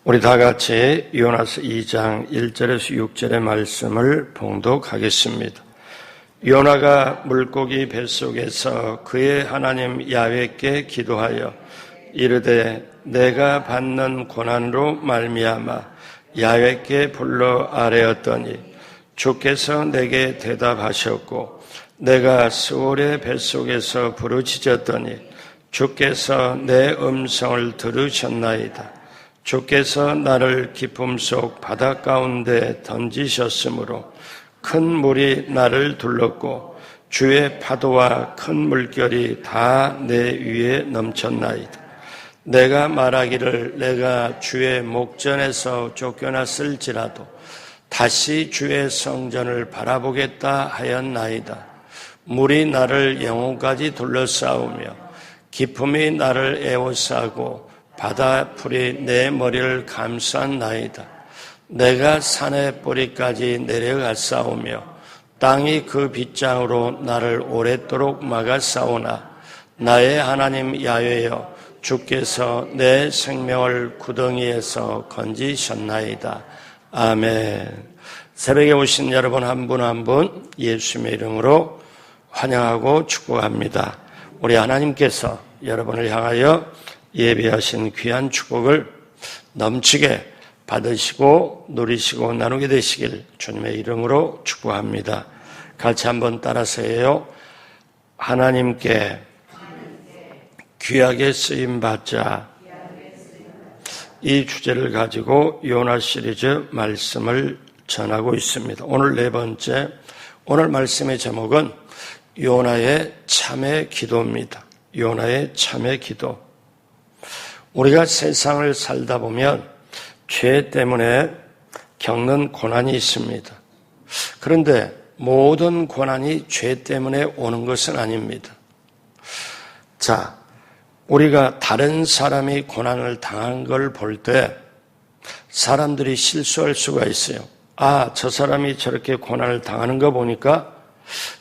우리 다 같이 요나서 2장 1절에서 6절의 말씀을 봉독하겠습니다. 요나가 물고기 뱃속에서 그의 하나님 야훼께 기도하여 이르되 내가 받는 고난으로 말미암아 야훼께 불러 아뢰었더니 주께서 내게 대답하셨고 내가 스올의 뱃속에서 부르짖었더니 주께서 내 음성을 들으셨나이다. 주께서 나를 깊음 속 바다 가운데 던지셨으므로 큰 물이 나를 둘렀고 주의 파도와 큰 물결이 다 내 위에 넘쳤나이다. 내가 말하기를 내가 주의 목전에서 쫓겨났을지라도 다시 주의 성전을 바라보겠다 하였나이다. 물이 나를 영혼까지 둘러싸우며 깊음이 나를 에워싸고 바다풀이 내 머리를 감쌌나이다. 내가 산의 뿌리까지 내려갔사오며 땅이 그 빗장으로 나를 오랫도록 막았사오나 나의 하나님 야훼여 주께서 내 생명을 구덩이에서 건지셨나이다. 아멘. 새벽에 오신 여러분 한 분 한 분 예수님의 이름으로 환영하고 축복합니다. 우리 하나님께서 여러분을 향하여 예비하신 귀한 축복을 넘치게 받으시고 누리시고 나누게 되시길 주님의 이름으로 축복합니다. 같이 한번 따라서 해요. 하나님께 귀하게 쓰임받자. 이 주제를 가지고 요나 시리즈 말씀을 전하고 있습니다. 오늘 네 번째, 오늘 말씀의 제목은 요나의 참회 기도입니다. 요나의 참회 기도. 우리가 세상을 살다 보면 죄 때문에 겪는 고난이 있습니다. 그런데 모든 고난이 죄 때문에 오는 것은 아닙니다. 자, 우리가 다른 사람이 고난을 당한 걸 볼 때 사람들이 실수할 수가 있어요. 아, 저 사람이 저렇게 고난을 당하는 거 보니까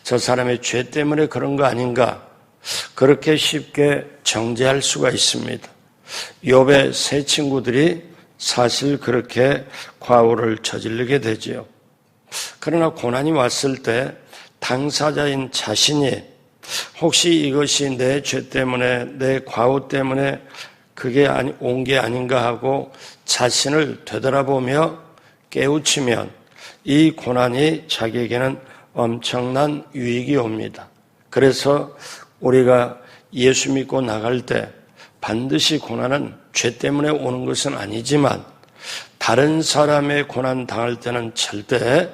저 사람의 죄 때문에 그런 거 아닌가? 그렇게 쉽게 정죄할 수가 있습니다. 욥의 세 친구들이 사실 그렇게 과오를 저지르게 되지요. 그러나 고난이 왔을 때 당사자인 자신이 혹시 이것이 내 죄 때문에 내 과오 때문에 그게 온 게 아닌가 하고 자신을 되돌아보며 깨우치면 이 고난이 자기에게는 엄청난 유익이 옵니다. 그래서 우리가 예수 믿고 나갈 때 반드시 고난은 죄 때문에 오는 것은 아니지만 다른 사람의 고난 당할 때는 절대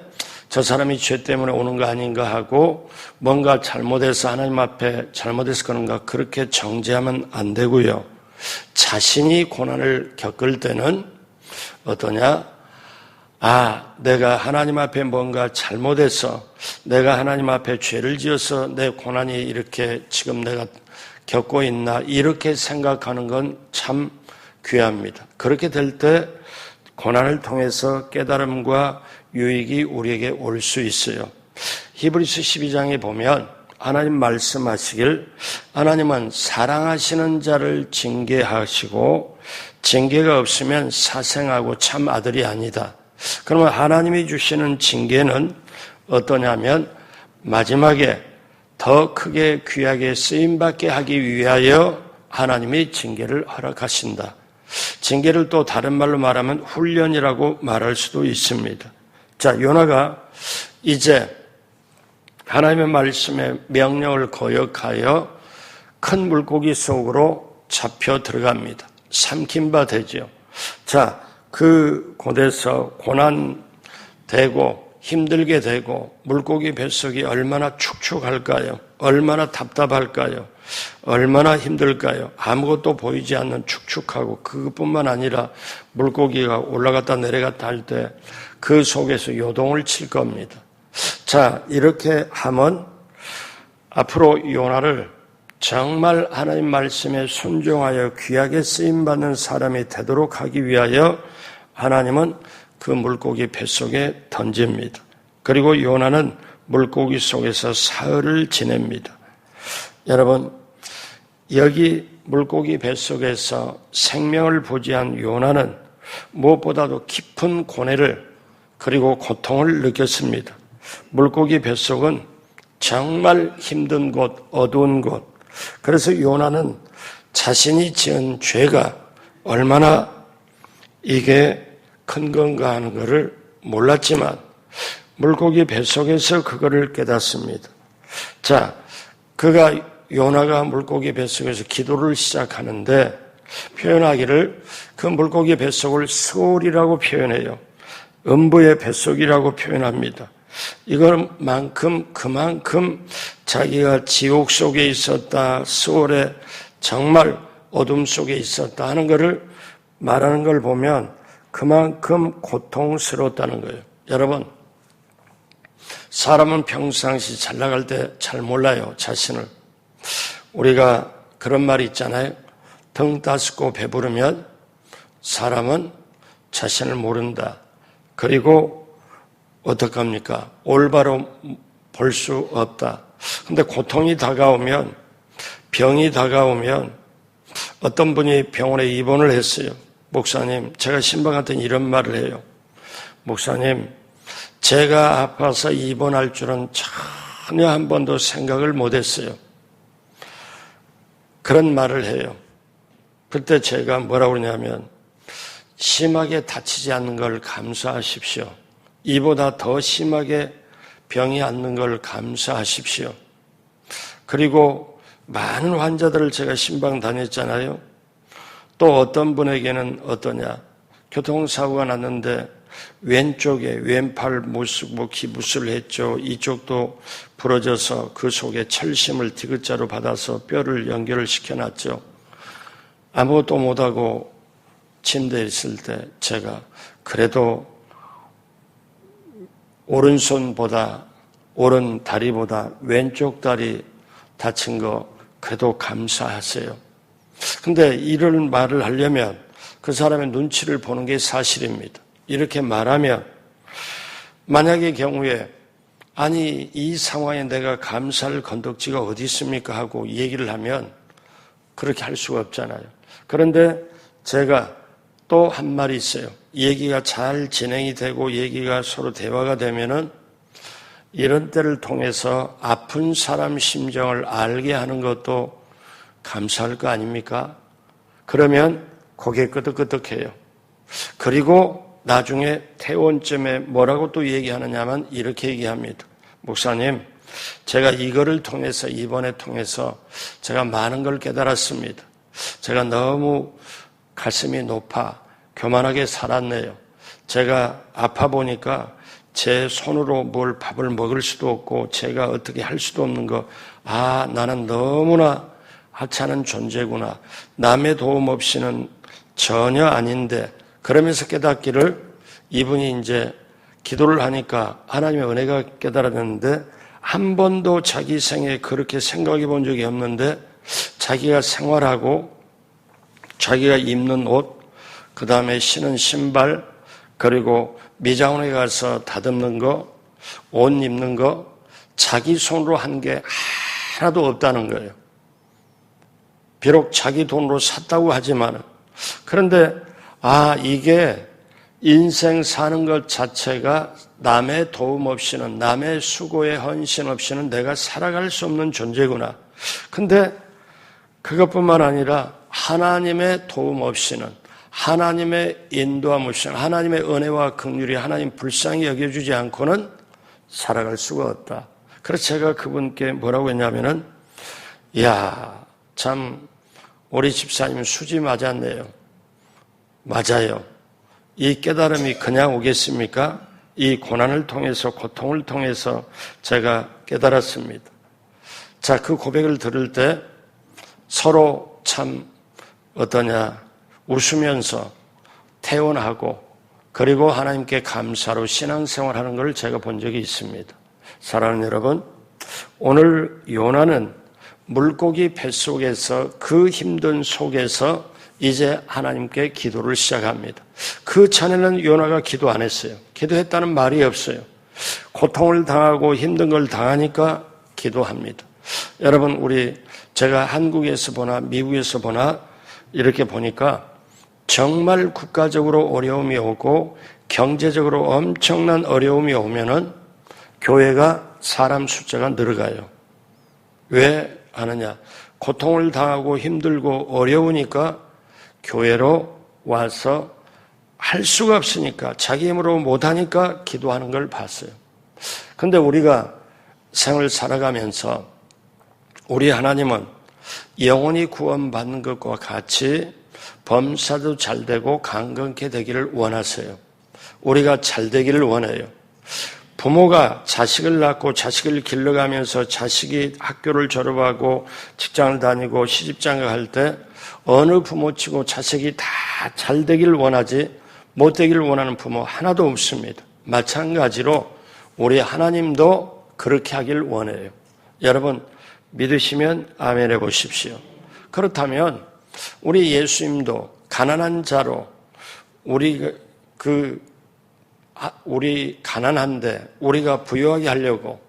저 사람이 죄 때문에 오는 거 아닌가 하고 뭔가 잘못해서 하나님 앞에 잘못해서 그런가 그렇게 정죄하면 안 되고요. 자신이 고난을 겪을 때는 어떠냐? 아, 내가 하나님 앞에 뭔가 잘못해서 내가 하나님 앞에 죄를 지어서 내 고난이 이렇게 지금 내가 겪고 있나 이렇게 생각하는 건 참 귀합니다. 그렇게 될 때 고난을 통해서 깨달음과 유익이 우리에게 올 수 있어요. 히브리서 12장에 보면 하나님 말씀하시길 하나님은 사랑하시는 자를 징계하시고 징계가 없으면 사생하고 참 아들이 아니다. 그러면 하나님이 주시는 징계는 어떠냐면 마지막에 더 크게 귀하게 쓰임받게 하기 위하여 하나님이 징계를 허락하신다. 징계를 또 다른 말로 말하면 훈련이라고 말할 수도 있습니다. 자, 요나가 이제 하나님의 말씀의 명령을 거역하여 큰 물고기 속으로 잡혀 들어갑니다. 삼킨 바 되죠. 자, 그 곳에서 고난되고 힘들게 되고 물고기 뱃속이 얼마나 축축할까요? 얼마나 답답할까요? 얼마나 힘들까요? 아무것도 보이지 않는 축축하고 그것뿐만 아니라 물고기가 올라갔다 내려갔다 할 때 그 속에서 요동을 칠 겁니다. 자, 이렇게 하면 앞으로 요나를 정말 하나님 말씀에 순종하여 귀하게 쓰임받는 사람이 되도록 하기 위하여 하나님은 그 물고기 뱃속에 던집니다. 그리고 요나는 물고기 속에서 사흘을 지냅니다. 여러분, 여기 물고기 뱃속에서 생명을 부지한 요나는 무엇보다도 깊은 고뇌를 그리고 고통을 느꼈습니다. 물고기 뱃속은 정말 힘든 곳, 어두운 곳. 그래서 요나는 자신이 지은 죄가 얼마나 이게 큰 건가 하는 것을 몰랐지만 물고기 뱃속에서 그거를 깨닫습니다. 자, 요나가 물고기 뱃속에서 기도를 시작하는데 표현하기를 그 물고기 뱃속을 스올이라고 표현해요. 음부의 뱃속이라고 표현합니다. 그만큼 자기가 지옥 속에 있었다, 스올의 정말 어둠 속에 있었다 하는 것을 말하는 걸 보면 그만큼 고통스러웠다는 거예요. 여러분, 사람은 평상시 잘 나갈 때 잘 몰라요, 자신을. 우리가 그런 말이 있잖아요. 등 따스고 배부르면 사람은 자신을 모른다. 그리고 어떡합니까? 올바로 볼 수 없다. 근데 고통이 다가오면, 병이 다가오면 어떤 분이 병원에 입원을 했어요. 목사님, 제가 신방한테 이런 말을 해요. 목사님, 제가 아파서 입원할 줄은 전혀 한 번도 생각을 못했어요. 그런 말을 해요. 그때 제가 뭐라고 그러냐면 심하게 다치지 않는 걸 감사하십시오. 이보다 더 심하게 병이 앓는 걸 감사하십시오. 그리고 많은 환자들을 제가 신방 다녔잖아요. 또 어떤 분에게는 어떠냐. 교통사고가 났는데 왼쪽에 왼팔 기부스를 했죠. 이쪽도 부러져서 그 속에 철심을 디귿자로 받아서 뼈를 연결을 시켜놨죠. 아무것도 못하고 침대에 있을 때 제가 그래도 오른손보다 오른 다리보다 왼쪽 다리 다친 거 그래도 감사하세요. 근데 이런 말을 하려면 그 사람의 눈치를 보는 게 사실입니다. 이렇게 말하면 만약의 경우에 아니 이 상황에 내가 감사할 건덕지가 어디 있습니까 하고 얘기를 하면 그렇게 할 수가 없잖아요. 그런데 제가 또 한 말이 있어요. 얘기가 잘 진행이 되고 얘기가 서로 대화가 되면은 이런 때를 통해서 아픈 사람 심정을 알게 하는 것도 감사할 거 아닙니까? 그러면 고개 끄덕끄덕해요. 그리고 나중에 퇴원쯤에 뭐라고 또 얘기하느냐면 이렇게 얘기합니다. 목사님, 제가 이거를 통해서 이번에 통해서 제가 많은 걸 깨달았습니다. 제가 너무 가슴이 높아 교만하게 살았네요. 제가 아파 보니까 제 손으로 뭘 밥을 먹을 수도 없고 제가 어떻게 할 수도 없는 거, 나는 너무나 하찮은 존재구나. 남의 도움 없이는 전혀 아닌데, 그러면서 깨닫기를 이분이 이제 기도를 하니까 하나님의 은혜가 깨달았는데 한 번도 자기 생에 그렇게 생각해 본 적이 없는데 자기가 생활하고 자기가 입는 옷, 그 다음에 신은 신발, 그리고 미장원에 가서 다듬는 거, 옷 입는 거, 자기 손으로 한 게 하나도 없다는 거예요. 비록 자기 돈으로 샀다고 하지만, 그런데 이게 인생 사는 것 자체가 남의 도움 없이는, 남의 수고의 헌신 없이는 내가 살아갈 수 없는 존재구나. 근데 그것뿐만 아니라 하나님의 도움 없이는, 하나님의 인도함 없이는, 하나님의 은혜와 긍휼이 하나님 불쌍히 여겨주지 않고는 살아갈 수가 없다. 그래서 제가 그분께 뭐라고 했냐면은, 참 우리 집사님 수지 맞았네요. 맞아요. 이 깨달음이 그냥 오겠습니까? 이 고난을 통해서, 고통을 통해서 제가 깨달았습니다. 자, 그 고백을 들을 때 서로 참 웃으면서 태원하고 그리고 하나님께 감사로 신앙생활하는 걸 제가 본 적이 있습니다. 사랑하는 여러분, 오늘 요나는 물고기 뱃속에서 그 힘든 속에서 이제 하나님께 기도를 시작합니다. 그 전에는 요나가 기도 안 했어요. 기도했다는 말이 없어요. 고통을 당하고 힘든 걸 당하니까 기도합니다. 여러분, 제가 한국에서 보나 미국에서 보나 이렇게 보니까 정말 국가적으로 어려움이 오고 경제적으로 엄청난 어려움이 오면은 교회가 사람 숫자가 늘어가요. 왜 하느냐? 고통을 당하고 힘들고 어려우니까 교회로 와서 할 수가 없으니까 자기 힘으로 못하니까 기도하는 걸 봤어요. 근데 우리가 생을 살아가면서 우리 하나님은 영혼이 구원받는 것과 같이 범사도 잘 되고 강건케 되기를 원하세요. 우리가 잘 되기를 원해요. 부모가 자식을 낳고 자식을 길러가면서 자식이 학교를 졸업하고 직장을 다니고 시집장가할 때 어느 부모치고 자식이 다 잘 되기를 원하지 못 되기를 원하는 부모 하나도 없습니다. 마찬가지로 우리 하나님도 그렇게 하길 원해요. 여러분 믿으시면 아멘 해보십시오. 그렇다면 우리 예수님도 가난한 자로 우리 가난한데 우리가 부유하게 하려고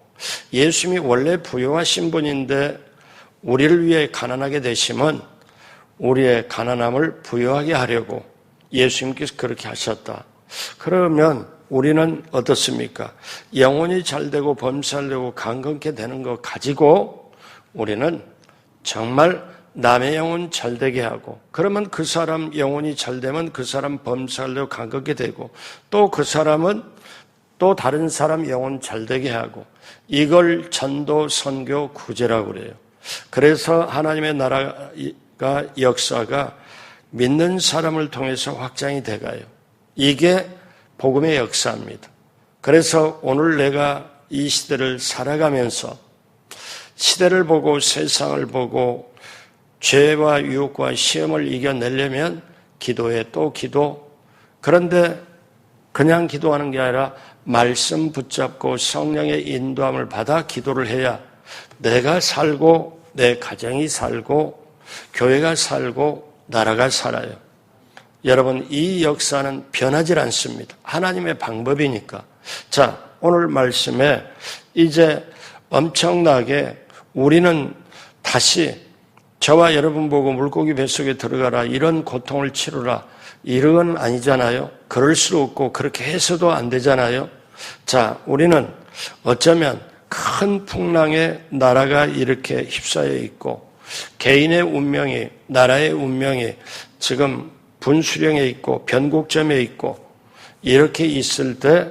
예수님이 원래 부유하신 분인데 우리를 위해 가난하게 되심은 우리의 가난함을 부유하게 하려고 예수님께서 그렇게 하셨다. 그러면 우리는 어떻습니까? 영혼이 잘되고 범사되고 강건케 되는 것 가지고 우리는 정말 남의 영혼 잘되게 하고 그러면 그 사람 영혼이 잘되면 그 사람 범사되고 강건케 되고 또 그 사람은 또 다른 사람 영혼 잘되게 하고 이걸 전도, 선교, 구제라고 그래요. 그래서 하나님의 나라가 역사가 믿는 사람을 통해서 확장이 돼가요. 이게 복음의 역사입니다. 그래서 오늘 내가 이 시대를 살아가면서 시대를 보고 세상을 보고 죄와 유혹과 시험을 이겨내려면 기도에 또 기도. 그런데 그냥 기도하는 게 아니라 말씀 붙잡고 성령의 인도함을 받아 기도를 해야 내가 살고 내 가정이 살고 교회가 살고 나라가 살아요. 여러분 이 역사는 변하지 않습니다. 하나님의 방법이니까. 자, 오늘 말씀에 이제 엄청나게 우리는 다시 저와 여러분 보고 물고기 뱃속에 들어가라 이런 고통을 치르라 이런 건 아니잖아요. 그럴 수 없고 그렇게 해서도 안 되잖아요. 자, 우리는 어쩌면 큰 풍랑에 나라가 이렇게 휩싸여 있고 개인의 운명이 나라의 운명이 지금 분수령에 있고 변곡점에 있고 이렇게 있을 때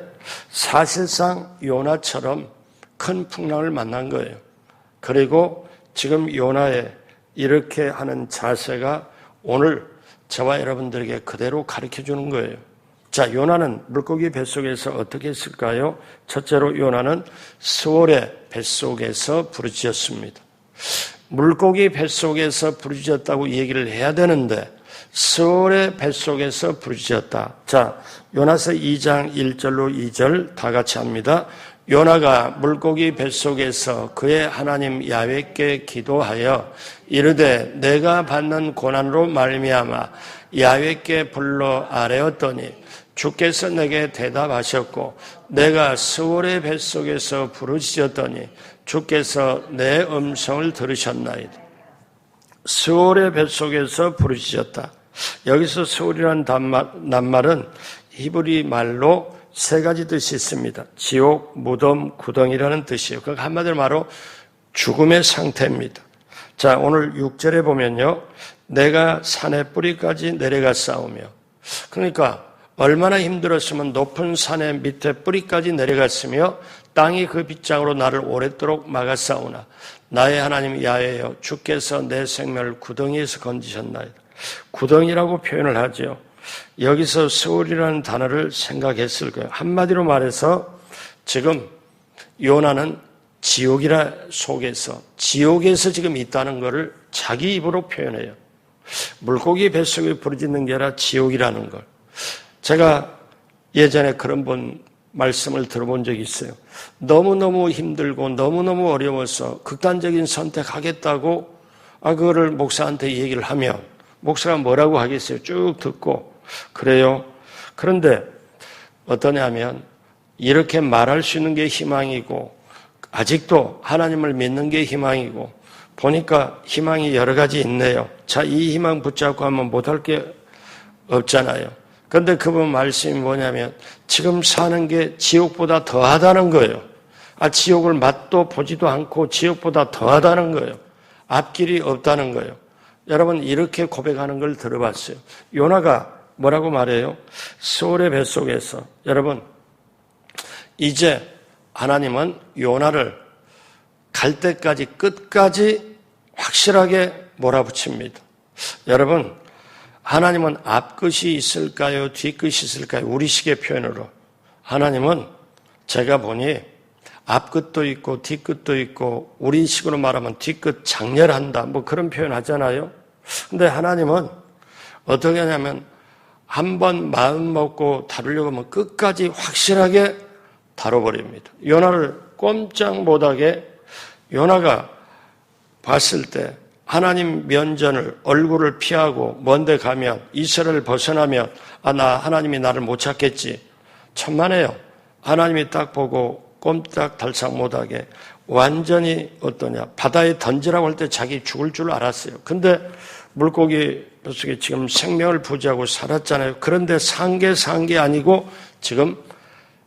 사실상 요나처럼 큰 풍랑을 만난 거예요. 그리고 지금 요나의 이렇게 하는 자세가 오늘 저와 여러분들에게 그대로 가르쳐 주는 거예요. 자, 요나는 물고기 뱃속에서 어떻게 했을까요? 첫째로 요나는 스월의 뱃속에서 부르짖었습니다. 물고기 뱃속에서 부르짖었다고 얘기를 해야 되는데 스월의 뱃속에서 부르짖었다. 자, 요나서 2장 1절로 2절 다 같이 합니다. 요나가 물고기 뱃속에서 그의 하나님 야훼께 기도하여 이르되 내가 받는 고난으로 말미암아 야훼께 불러 아뢰었더니 주께서 내게 대답하셨고 내가 스월의 뱃속에서 부르짖었더니 주께서 내 음성을 들으셨나이다. 스월의 뱃속에서 부르짖었다. 여기서 스월이라는 낱말은 히브리 말로 세 가지 뜻이 있습니다. 지옥, 무덤, 구덩이라는 뜻이에요. 그 한마디로 말로 죽음의 상태입니다. 자, 오늘 6절에 보면요. 내가 산의 뿌리까지 내려가 싸우며 그러니까 얼마나 힘들었으면 높은 산의 밑에 뿌리까지 내려갔으며 땅이 그 빗장으로 나를 오랫도록 막아 싸우나 나의 하나님 야훼여 주께서 내 생명을 구덩이에서 건지셨나이다. 구덩이라고 표현을 하죠. 여기서 스월이라는 단어를 생각했을 거예요. 한마디로 말해서 지금 요나는 지옥이라 속에서 지옥에서 지금 있다는 것을 자기 입으로 표현해요. 물고기 뱃속에 부르짖는 게 아니라 지옥이라는 걸. 제가 예전에 그런 말씀을 들어본 적이 있어요. 너무너무 힘들고 너무너무 어려워서 극단적인 선택하겠다고 그거를 목사한테 얘기를 하면 목사가 뭐라고 하겠어요? 쭉 듣고 그래요. 그런데 어떠냐면 이렇게 말할 수 있는 게 희망이고 아직도 하나님을 믿는 게 희망이고 보니까 희망이 여러 가지 있네요. 자, 이 희망 붙잡고 하면 못할 게 없잖아요. 그런데 그분 말씀이 뭐냐면 지금 사는 게 지옥보다 더하다는 거예요. 지옥을 맛도 보지도 않고 지옥보다 더하다는 거예요. 앞길이 없다는 거예요. 여러분 이렇게 고백하는 걸 들어봤어요. 요나가 뭐라고 말해요? 스올의 뱃속에서 여러분 이제 하나님은 요나를 갈 때까지 끝까지 확실하게 몰아붙입니다. 여러분 하나님은 앞끝이 있을까요? 뒤끝이 있을까요? 우리식의 표현으로 하나님은 제가 보니 앞끝도 있고 뒤끝도 있고 우리식으로 말하면 뒤끝 장렬한다 뭐 그런 표현 하잖아요. 근데 하나님은 어떻게 하냐면 한번 마음 먹고 다루려고 하면 끝까지 확실하게 다뤄버립니다. 요나를 꼼짝 못하게 요나가 봤을 때 하나님 면전을 얼굴을 피하고 먼데 가면 이스라엘을 벗어나면 나 하나님이 나를 못 찾겠지. 천만에요. 하나님이 딱 보고 꼼짝달싹 못하게 완전히 어떠냐 바다에 던지라고 할 때 자기 죽을 줄 알았어요. 근데 물고기 뱃속에 지금 생명을 부지하고 살았잖아요. 그런데 산 게 아니고 지금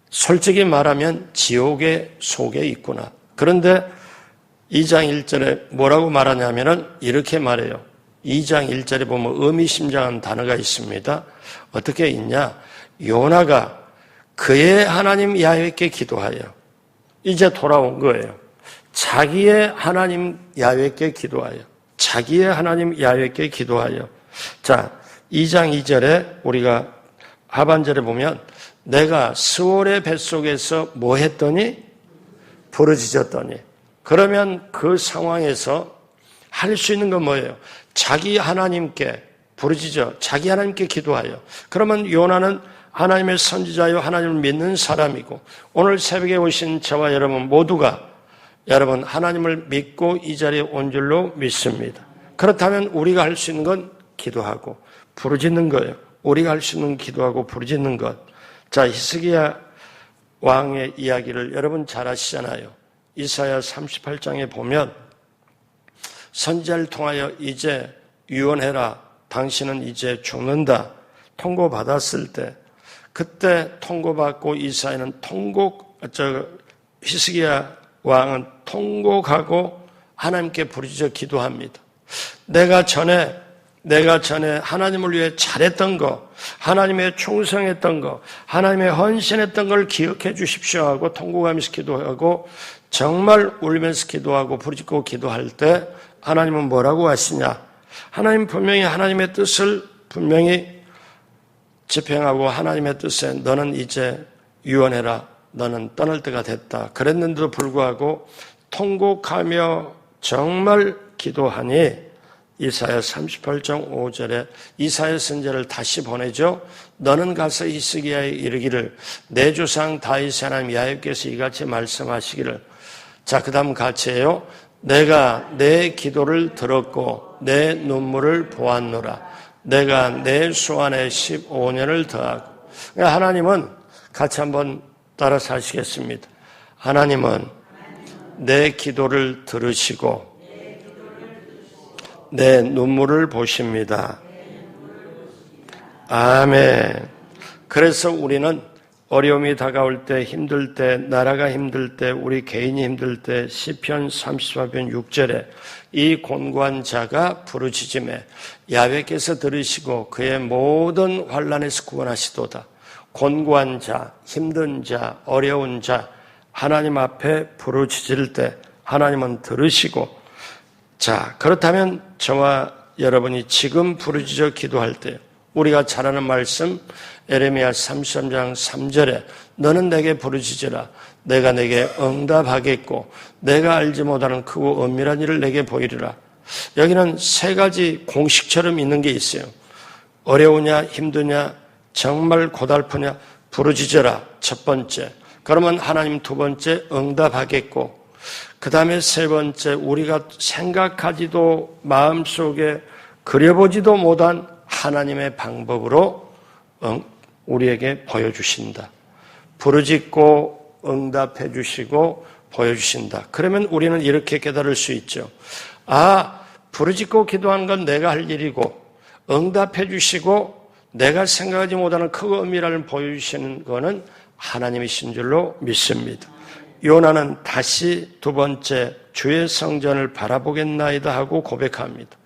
솔직히 말하면 지옥의 속에 있구나. 그런데 2장 1절에 뭐라고 말하냐면은 이렇게 말해요. 2장 1절에 보면 의미심장한 단어가 있습니다. 어떻게 있냐? 요나가 그의 하나님 야훼께 기도하여 이제 돌아온 거예요. 자기의 하나님 야훼께 기도하여 자기의 하나님 야훼께 기도하여 자 2장 2절에 우리가 하반절에 보면 내가 스올의 뱃속에서 뭐 했더니 부르짖었더니 그러면 그 상황에서 할 수 있는 건 뭐예요? 자기 하나님께 부르짖어 자기 하나님께 기도하여 그러면 요나는 하나님의 선지자요 하나님을 믿는 사람이고 오늘 새벽에 오신 저와 여러분 모두가 여러분 하나님을 믿고 이 자리에 온 줄로 믿습니다. 그렇다면 우리가 할 수 있는 건 기도하고 부르짖는 거예요. 우리가 할 수 있는 기도하고 부르짖는 것. 자, 히스기야 왕의 이야기를 여러분 잘 아시잖아요. 이사야 38장에 보면 선지자를 통하여 이제 유언해라. 당신은 이제 죽는다. 통고받았을 때 그때 통고받고 이사야는 히스기야 왕은 통곡하고 하나님께 부르짖어 기도합니다. 내가 전에 하나님을 위해 잘했던 거, 하나님의 충성했던 거, 하나님의 헌신했던 걸 기억해 주십시오 하고 통곡하면서 기도하고 정말 울면서 기도하고 부르짖고 기도할 때 하나님은 뭐라고 하시냐? 하나님 분명히 하나님의 뜻을 분명히 집행하고 하나님의 뜻에 너는 이제 유언해라. 너는 떠날 때가 됐다. 그랬는데도 불구하고 통곡하며 정말 기도하니 이사야 38장 5절에 이사야 선지자를 다시 보내죠. 너는 가서 히스기야에 이르기를 내 조상 다윗의 하나님 야훼께서 이같이 말씀하시기를 자, 그 다음 같이 해요. 내가 내 기도를 들었고 내 눈물을 보았노라. 내가 내 소원에 15년을 더하고 하나님은 같이 한번 따라서 하시겠습니다. 하나님은 내 기도를 들으시고 내 눈물을 보십니다. 아멘. 그래서 우리는 어려움이 다가올 때, 힘들 때, 나라가 힘들 때, 우리 개인이 힘들 때 시편 34편 6절에 이 곤고한 자가 부르짖음에 야훼께서 들으시고 그의 모든 환난에서 구원하시도다. 곤고한 자, 힘든 자, 어려운 자 하나님 앞에 부르짖을 때 하나님은 들으시고 자, 그렇다면 저와 여러분이 지금 부르짖어 기도할 때 우리가 잘 아는 말씀 에레미야 33장 3절에 너는 내게 부르짖으라 내가 내게 응답하겠고 내가 알지 못하는 크고 은밀한 일을 내게 보이리라. 여기는 세 가지 공식처럼 있는 게 있어요. 어려우냐 힘드냐 정말 고달프냐 부르짖어라 첫 번째. 그러면 하나님 두 번째 응답하겠고 그 다음에 세 번째 우리가 생각하지도 마음속에 그려보지도 못한 하나님의 방법으로 우리에게 보여주신다. 부르짖고 응답해 주시고 보여주신다. 그러면 우리는 이렇게 깨달을 수 있죠. 부르짖고 기도하는 건 내가 할 일이고 응답해 주시고 내가 생각하지 못하는 크고 은밀함을 보여주시는 것은 하나님이신 줄로 믿습니다. 요나는 다시 두 번째 주의 성전을 바라보겠나이다 하고 고백합니다.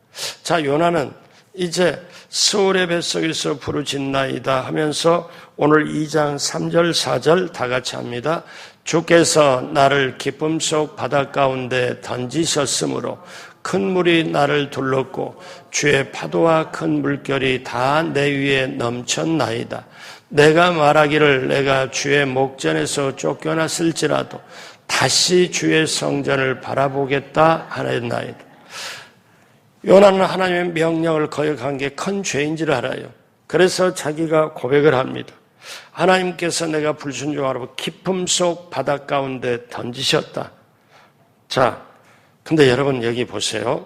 자, 요나는 이제 스올의 뱃속에서 부르짖나이다 하면서 오늘 2장 3절 4절 다 같이 합니다. 주께서 나를 기쁨 속 바다 가운데 던지셨으므로 큰 물이 나를 둘렀고 주의 파도와 큰 물결이 다 내 위에 넘쳤나이다. 내가 말하기를 내가 주의 목전에서 쫓겨났을지라도 다시 주의 성전을 바라보겠다 하였나이다. 요나는 하나님의 명령을 거역한 게 큰 죄인지를 알아요. 그래서 자기가 고백을 합니다. 하나님께서 내가 불순종하라고 깊음 속 바다 가운데 던지셨다. 자, 근데 여러분 여기 보세요.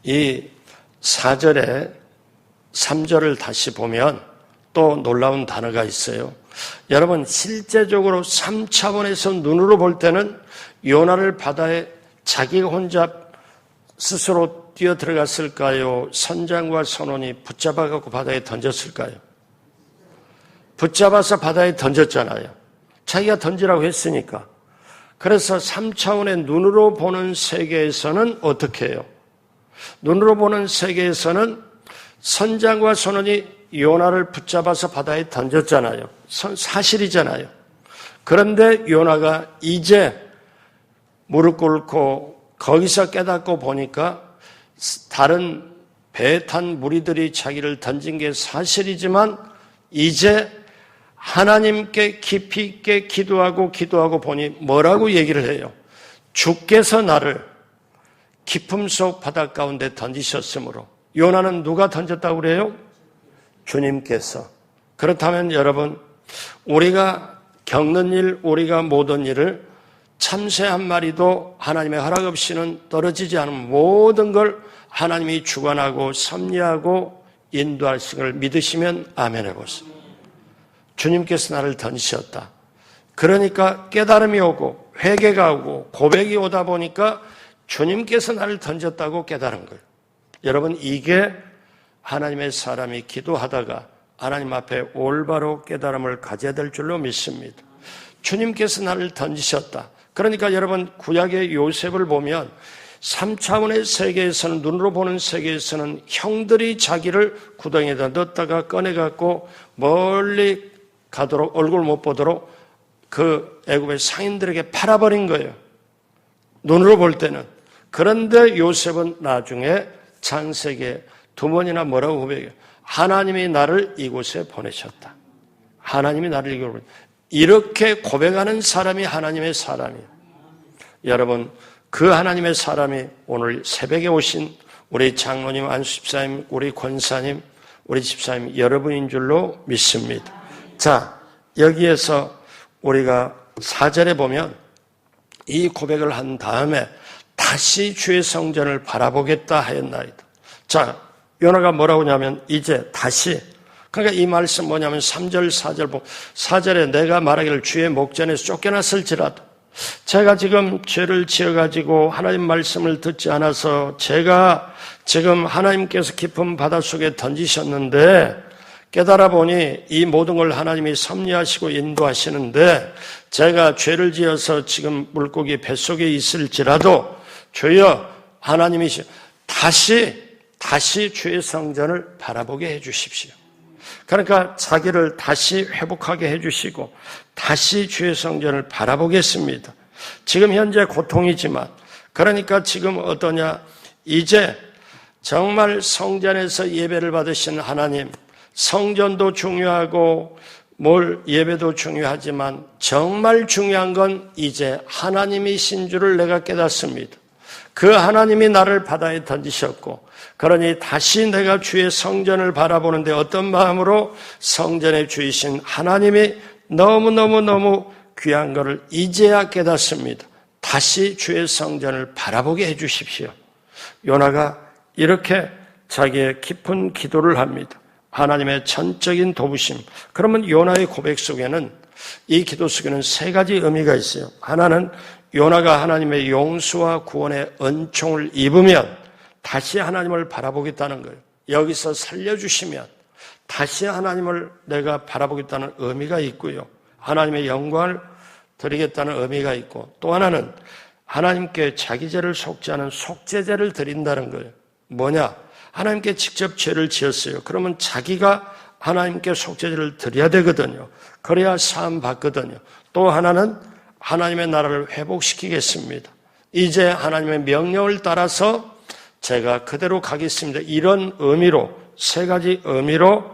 이 4절에 3절을 다시 보면 또 놀라운 단어가 있어요. 여러분 실제적으로 3차원에서 눈으로 볼 때는 요나를 바다에 자기가 혼자 스스로 뛰어 들어갔을까요? 선장과 선원이 붙잡아갖고 바다에 던졌을까요? 붙잡아서 바다에 던졌잖아요. 자기가 던지라고 했으니까. 그래서 3차원의 눈으로 보는 세계에서는 어떻게 해요? 눈으로 보는 세계에서는 선장과 선원이 요나를 붙잡아서 바다에 던졌잖아요. 사실이잖아요. 그런데 요나가 이제 무릎 꿇고 거기서 깨닫고 보니까 다른 배에 탄 무리들이 자기를 던진 게 사실이지만 이제 하나님께 깊이 있게 기도하고 보니 뭐라고 얘기를 해요? 주께서 나를 깊음 속 바다 가운데 던지셨으므로. 요나는 누가 던졌다고 그래요? 주님께서. 그렇다면 여러분, 우리가 겪는 일, 우리가 모든 일을 참새 한 마리도 하나님의 허락 없이는 떨어지지 않은 모든 걸 하나님이 주관하고 섭리하고 인도하신 걸 믿으시면 아멘 해보세요. 주님께서 나를 던지셨다. 그러니까 깨달음이 오고 회개가 오고 고백이 오다 보니까 주님께서 나를 던졌다고 깨달은 거예요. 여러분, 이게 하나님의 사람이 기도하다가 하나님 앞에 올바로 깨달음을 가져야 될 줄로 믿습니다. 주님께서 나를 던지셨다. 그러니까 여러분, 구약의 요셉을 보면 3차원의 세계에서는, 눈으로 보는 세계에서는 형들이 자기를 구덩이에다 넣었다가 꺼내갖고 멀리 가도록, 얼굴 못 보도록 그 애굽의 상인들에게 팔아버린 거예요. 눈으로 볼 때는. 그런데 요셉은 나중에 창세기에 두 번이나 뭐라고 고백해요? 하나님이 나를 이곳에 보내셨다. 하나님이 나를 이곳에 보내셨다. 이렇게 고백하는 사람이 하나님의 사람이에요. 여러분, 그 하나님의 사람이 오늘 새벽에 오신 우리 장로님, 안수 집사님, 우리 권사님, 우리 집사님 여러분인 줄로 믿습니다. 자, 여기에서 우리가 4절에 보면 이 고백을 한 다음에 다시 주의 성전을 바라보겠다 하였나이다. 자, 요나가 뭐라고 하냐면 이제 다시, 그러니까 이 말씀 뭐냐면 3절 4절 보고 4절에 내가 말하기를 주의 목전에서 쫓겨났을지라도, 제가 지금 죄를 지어가지고 하나님 말씀을 듣지 않아서 제가 지금 하나님께서 깊은 바닷속에 던지셨는데 깨달아 보니 이 모든 걸 하나님이 섭리하시고 인도하시는데 제가 죄를 지어서 지금 물고기 뱃속에 있을지라도 주여 하나님이 다시 주의 성전을 바라보게 해 주십시오. 그러니까 자기를 다시 회복하게 해 주시고 다시 주의 성전을 바라보겠습니다. 지금 현재 고통이지만, 그러니까 지금 어떠냐, 이제 정말 성전에서 예배를 받으신 하나님, 성전도 중요하고 예배도 중요하지만 정말 중요한 건 이제 하나님이신 줄을 내가 깨닫습니다. 그 하나님이 나를 바다에 던지셨고, 그러니 다시 내가 주의 성전을 바라보는데 어떤 마음으로? 성전의 주이신 하나님이 너무너무 귀한 것을 이제야 깨닫습니다. 다시 주의 성전을 바라보게 해 주십시오. 요나가 이렇게 자기의 깊은 기도를 합니다. 하나님의 전적인 도우심. 그러면 요나의 고백 속에는, 이 기도 속에는 세 가지 의미가 있어요. 하나는 요나가 하나님의 용서와 구원의 은총을 입으면 다시 하나님을 바라보겠다는 거예요. 여기서 살려주시면, 다시 하나님을 내가 바라보겠다는 의미가 있고요. 하나님의 영광을 드리겠다는 의미가 있고, 또 하나는 하나님께 자기 죄를 속죄하는 속죄제를 드린다는 거예요. 뭐냐? 하나님께 직접 죄를 지었어요. 그러면 자기가 하나님께 속죄제를 드려야 되거든요. 그래야 사함 받거든요. 또 하나는 하나님의 나라를 회복시키겠습니다. 이제 하나님의 명령을 따라서 제가 그대로 가겠습니다. 이런 의미로, 세 가지 의미로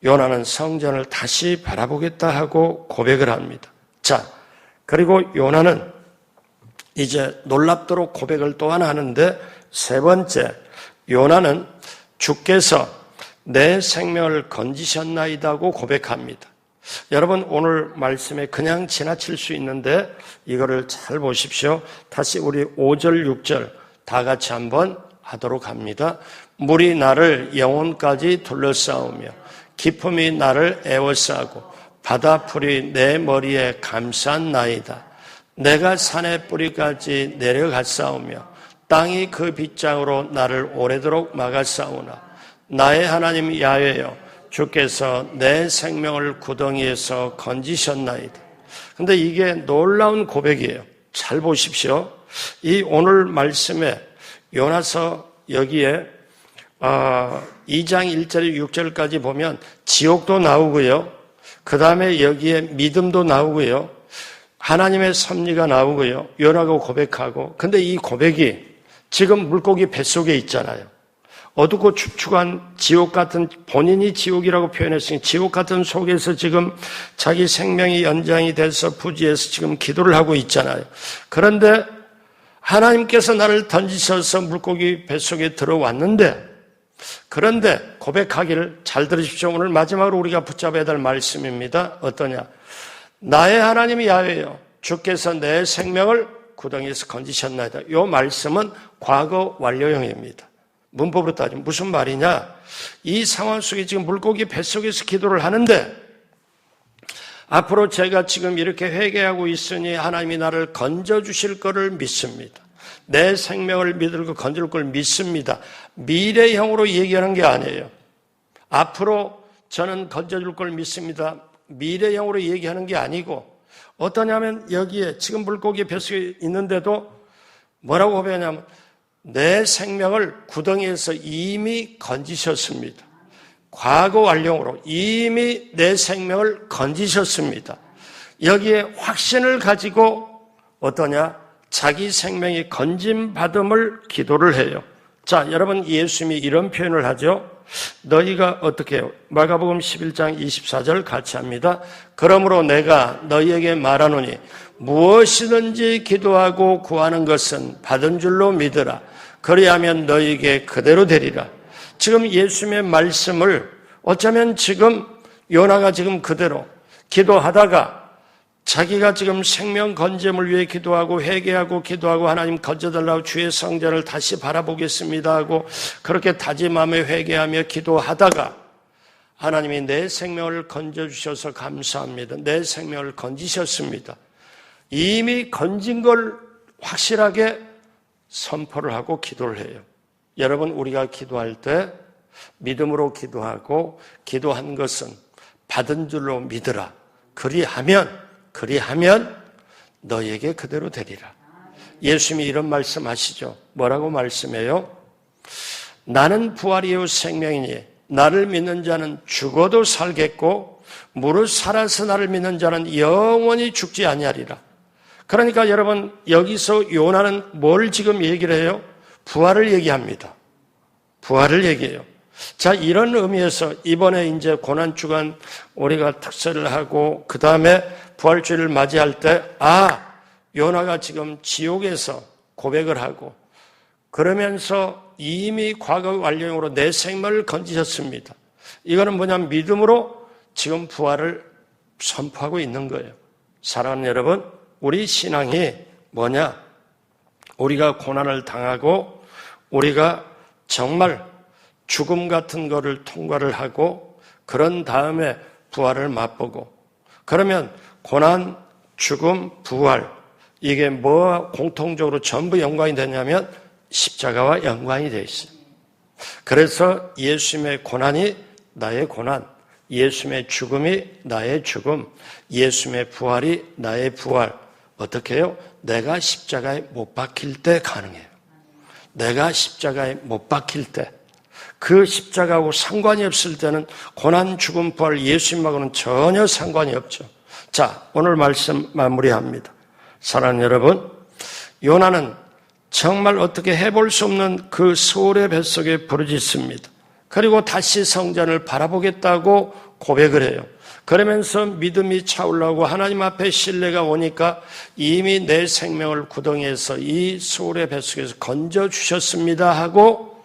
요나는 성전을 다시 바라보겠다 하고 고백을 합니다. 자, 그리고 요나는 이제 놀랍도록 고백을 또 하나 하는데, 세 번째, 요나는 주께서 내 생명을 건지셨나이다고 고백합니다. 여러분, 오늘 말씀에 그냥 지나칠 수 있는데 이거를 잘 보십시오. 다시 우리 5절, 6절 다 같이 한번 하도록 합니다. 물이 나를 영혼까지 둘러싸우며 깊음이 나를 에워싸고 바다풀이 내 머리에 감싼나이다. 내가 산의 뿌리까지 내려갔사오며 땅이 그 빗장으로 나를 오래도록 막았사오나 나의 하나님 야훼여 주께서 내 생명을 구덩이에서 건지셨나이다. 근데 이게 놀라운 고백이에요. 잘 보십시오. 이 오늘 말씀에 요나서 여기에 2장 1절 6절까지 보면 지옥도 나오고요. 그 다음에 여기에 믿음도 나오고요. 하나님의 섭리가 나오고요. 요나가 고백하고. 근데 이 고백이 지금 물고기 뱃속에 있잖아요. 어둡고 축축한 지옥 같은, 본인이 지옥이라고 표현했으니 지옥 같은 속에서 지금 자기 생명이 연장이 돼서 부지에서 지금 기도를 하고 있잖아요. 그런데 하나님께서 나를 던지셔서 물고기 뱃속에 들어왔는데, 그런데 고백하기를 잘 들으십시오. 오늘 마지막으로 우리가 붙잡아야 될 말씀입니다. 어떠냐? 나의 하나님이 야훼여 주께서 내 생명을 구덩이에서 건지셨나이다. 이 말씀은 과거 완료형입니다. 문법으로 따지면 무슨 말이냐? 이 상황 속에 지금 물고기 뱃속에서 기도를 하는데 앞으로 제가 지금 이렇게 회개하고 있으니 하나님이 나를 건져주실 거를 믿습니다. 내 생명을 믿고 건질 걸 믿습니다. 미래형으로 얘기하는 게 아니에요. 앞으로 저는 건져줄 걸 믿습니다. 미래형으로 얘기하는 게 아니고 어떠냐면 여기에 지금 물고기 뱃속에 있는데도 뭐라고 고백하냐면 내 생명을 구덩이에서 이미 건지셨습니다. 과거 완료형으로 이미 내 생명을 건지셨습니다. 여기에 확신을 가지고 어떠냐? 자기 생명이 건짐받음을 기도를 해요. 자, 여러분 예수님이 이런 표현을 하죠. 너희가 어떻게 해요? 마가복음 11장 24절 같이 합니다. 그러므로 내가 너희에게 말하노니 무엇이든지 기도하고 구하는 것은 받은 줄로 믿으라. 그리하면 너희에게 그대로 되리라. 지금 예수님의 말씀을 어쩌면 지금 요나가 지금 그대로 기도하다가 자기가 지금 생명 건짐을 위해 기도하고 회개하고 기도하고 하나님 건져달라고 주의 성전을 다시 바라보겠습니다 하고 그렇게 다짐하며 회개하며 기도하다가 하나님이 내 생명을 건져주셔서 감사합니다. 내 생명을 건지셨습니다. 이미 건진 걸 확실하게 선포를 하고 기도를 해요. 여러분, 우리가 기도할 때 믿음으로 기도하고 기도한 것은 받은 줄로 믿으라. 그리하면 너에게 그대로 되리라. 예수님이 이런 말씀하시죠. 뭐라고 말씀해요? 나는 부활이요 생명이니 나를 믿는 자는 죽어도 살겠고 무릇 살아서 나를 믿는 자는 영원히 죽지 아니하리라. 그러니까 여러분 여기서 요나는 뭘 지금 얘기를 해요? 부활을 얘기합니다. 부활을 얘기해요. 자, 이런 의미에서 이번에 이제 고난주간 우리가 특세를 하고 그 다음에 부활주일을 맞이할 때 요나가 지금 지옥에서 고백을 하고 그러면서 이미 과거 완료형으로 내 생명을 건지셨습니다. 이거는 뭐냐면 믿음으로 지금 부활을 선포하고 있는 거예요. 사랑하는 여러분, 우리 신앙이 뭐냐? 우리가 고난을 당하고 우리가 정말 죽음 같은 거를 통과를 하고 그런 다음에 부활을 맛보고 그러면 고난, 죽음, 부활 이게 뭐와 공통적으로 전부 연관이 되냐면 십자가와 연관이 되어 있어요. 그래서 예수님의 고난이 나의 고난, 예수님의 죽음이 나의 죽음, 예수님의 부활이 나의 부활. 어떻게 해요? 내가 십자가에 못 박힐 때 가능해요. 내가 십자가에 못 박힐 때, 그 십자가하고 상관이 없을 때는 고난, 죽음, 부활, 예수님하고는 전혀 상관이 없죠. 자, 오늘 말씀 마무리합니다. 사랑하는 여러분, 요나는 정말 어떻게 해볼 수 없는 그 소울의 뱃속에 부르짖습니다. 그리고 다시 성전을 바라보겠다고 고백을 해요. 그러면서 믿음이 차올라오고 하나님 앞에 신뢰가 오니까 이미 내 생명을 구덩이에서 이 소울의 뱃속에서 건져주셨습니다 하고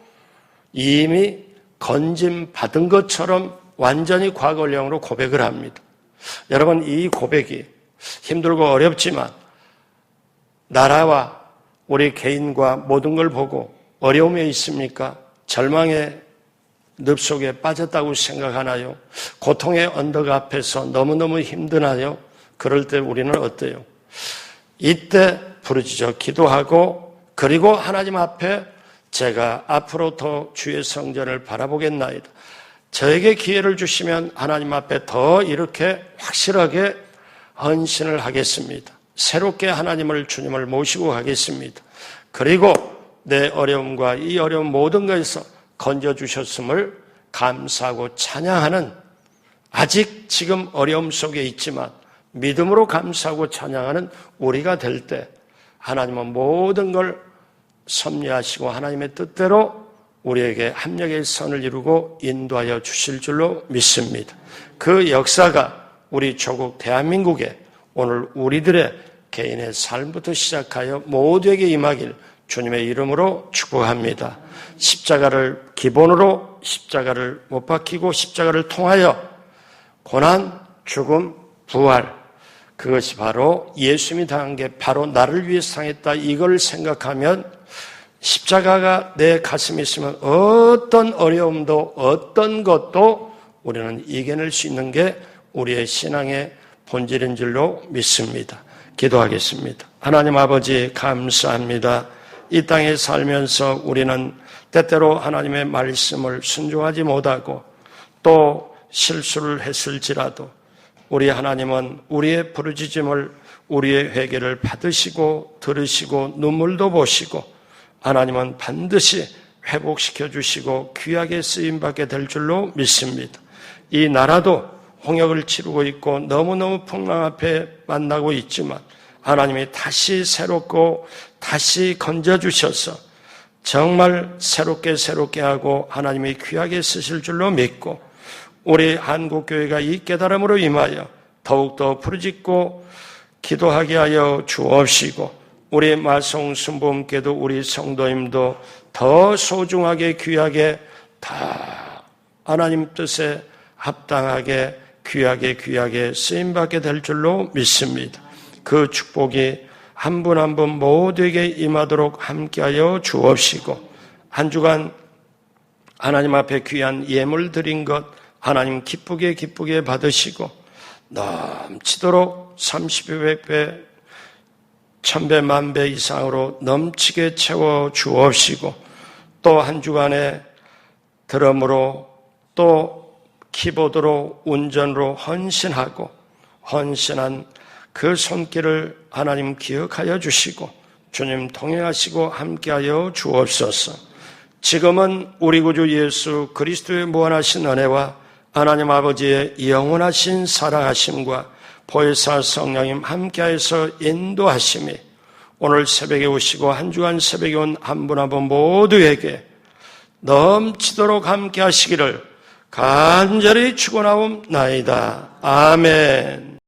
이미 건짐 받은 것처럼 완전히 과거형으로 고백을 합니다. 여러분, 이 고백이 힘들고 어렵지만 나라와 우리 개인과 모든 걸 보고 어려움에 있습니까? 절망의 늪 속에 빠졌다고 생각하나요? 고통의 언덕 앞에서 너무너무 힘드나요? 그럴 때 우리는 어때요? 이때 부르짖어 기도하고 그리고 하나님 앞에 제가 앞으로 더 주의 성전을 바라보겠나이다. 저에게 기회를 주시면 하나님 앞에 더 이렇게 확실하게 헌신을 하겠습니다. 새롭게 하나님을, 주님을 모시고 가겠습니다. 그리고 내 어려움과 이 어려운 모든 것에서 건져주셨음을 감사하고 찬양하는, 아직 지금 어려움 속에 있지만 믿음으로 감사하고 찬양하는 우리가 될 때 하나님은 모든 걸 섭리하시고 하나님의 뜻대로 우리에게 합력의 선을 이루고 인도하여 주실 줄로 믿습니다. 그 역사가 우리 조국 대한민국에 오늘 우리들의 개인의 삶부터 시작하여 모두에게 임하길 주님의 이름으로 축복합니다. 십자가를 기본으로 십자가를 못 박히고 십자가를 통하여 고난, 죽음, 부활, 그것이 바로 예수님이 당한 게 바로 나를 위해서 당했다, 이걸 생각하면 십자가가 내 가슴에 있으면 어떤 어려움도 어떤 것도 우리는 이겨낼 수 있는 게 우리의 신앙의 본질인 줄로 믿습니다. 기도하겠습니다. 하나님 아버지, 감사합니다. 이 땅에 살면서 우리는 때때로 하나님의 말씀을 순종하지 못하고 또 실수를 했을지라도 우리 하나님은 우리의 부르짖음을, 우리의 회개를 받으시고 들으시고 눈물도 보시고 하나님은 반드시 회복시켜 주시고 귀하게 쓰임받게 될 줄로 믿습니다. 이 나라도 홍역을 치르고 있고 너무너무 풍랑 앞에 만나고 있지만 하나님이 다시 새롭고 다시 건져주셔서 정말 새롭게 하고 하나님이 귀하게 쓰실 줄로 믿고 우리 한국교회가 이 깨달음으로 임하여 더욱더 부르짖고 기도하게 하여 주옵시고 우리 마송순복음교회도 우리 성도님도 더 소중하게 귀하게 다 하나님 뜻에 합당하게 귀하게 쓰임받게 될 줄로 믿습니다. 그 축복이 한 분 한 분 모두에게 임하도록 함께하여 주옵시고 한 주간 하나님 앞에 귀한 예물 드린 것 하나님 기쁘게 받으시고 넘치도록 30배, 100배, 1000배, 10,000배 이상으로 넘치게 채워 주옵시고 또 한 주간에 드럼으로 또 키보드로 운전으로 헌신한 그 손길을 하나님 기억하여 주시고 주님 동행하시고 함께하여 주옵소서. 지금은 우리 구주 예수 그리스도의 무한하신 은혜와 하나님 아버지의 영원하신 사랑하심과 보혜사 성령님 함께하여서 인도하심이 오늘 새벽에 오시고 한 주간 새벽에 온 한 분 한 분 모두에게 넘치도록 함께하시기를 간절히 축원하옵나이다. 아멘.